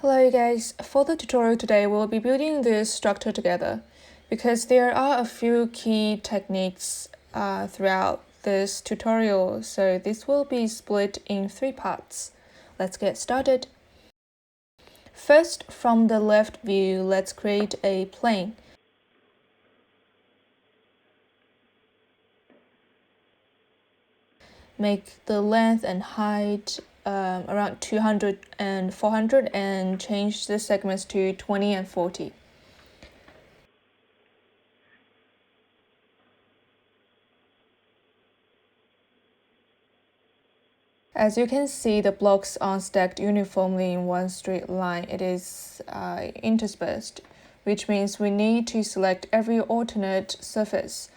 Hello guys, for the tutorial today we'll be building this structure together because there are a few key techniques throughout this tutorial, so this will be split in 3 parts. Let's get started. First, from the left view, let's create a plane. Make the length and height around 200 and 400 and change the segments to 20 and 40. As you can see, the blocks aren't stacked uniformly in one straight line. It is interspersed, which means we need to select every alternate surface.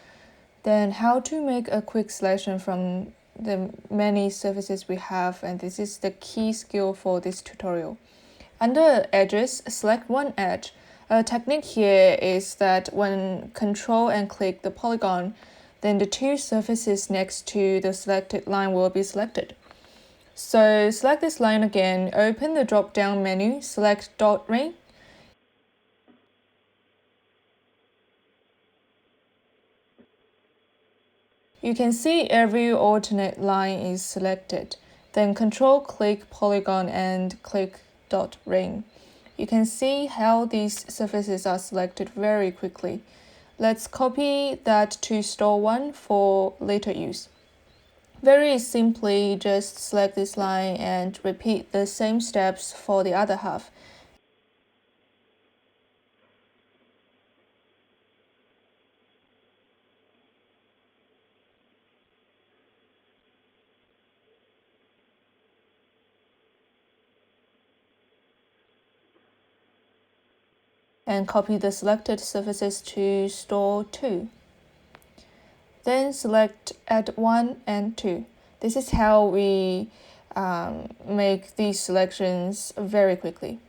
Then how to make a quick selection from the many surfaces we have, and this is the key skill for this tutorial. Under edges, select one edge. A technique here is that when control and click the polygon, then the two surfaces next to the selected line will be selected. So select this line again, open the drop-down menu, select dot ring. You can see every alternate line is selected. Then control-click polygon and click dot ring. You can see how these surfaces are selected very quickly. Let's copy that to store one for later use. Very simply, just select this line and repeat the same steps for the other half. And copy the selected surfaces to store 2. Then select add 1 and 2. This is how we make these selections very quickly.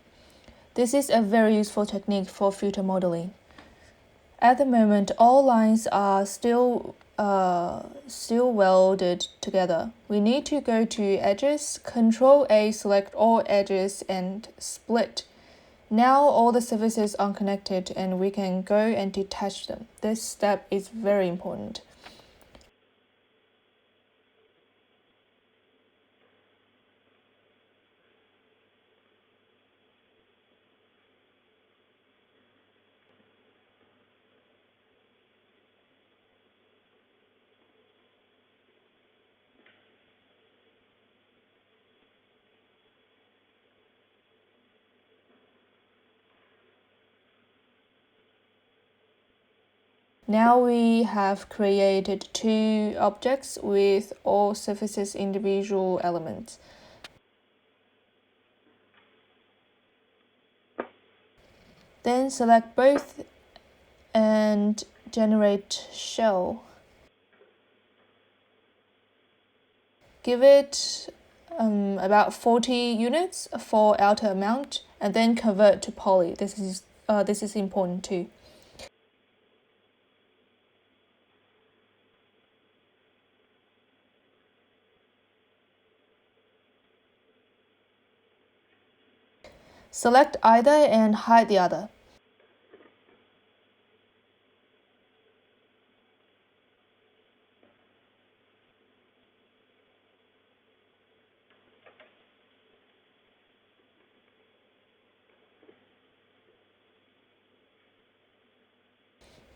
This is a very useful technique for future modeling. At the moment, all lines are still welded together. We need to go to edges, Control-A, select all edges and split. Now all the surfaces are connected and we can go and detach them. This step is very important. Now we have created 2 objects with all surfaces individual elements. Then select both and generate shell. Give it about 40 units for outer amount and then convert to poly. This is important too. Select either and hide the other.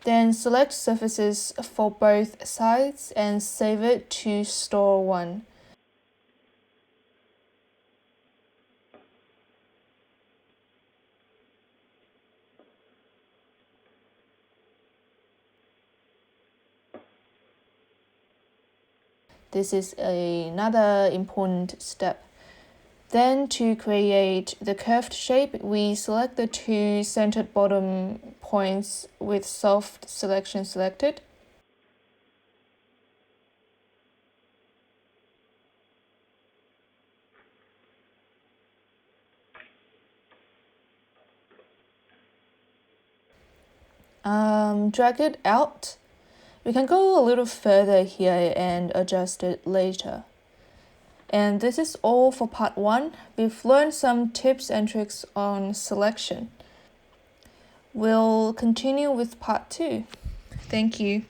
Then select surfaces for both sides and save it to store 1. This is another important step. Then to create the curved shape, we select the 2 centered bottom points with soft selection selected. Drag it out. We can go a little further here and adjust it later. And this is all for part 1. We've learned some tips and tricks on selection. We'll continue with part 2. Thank you.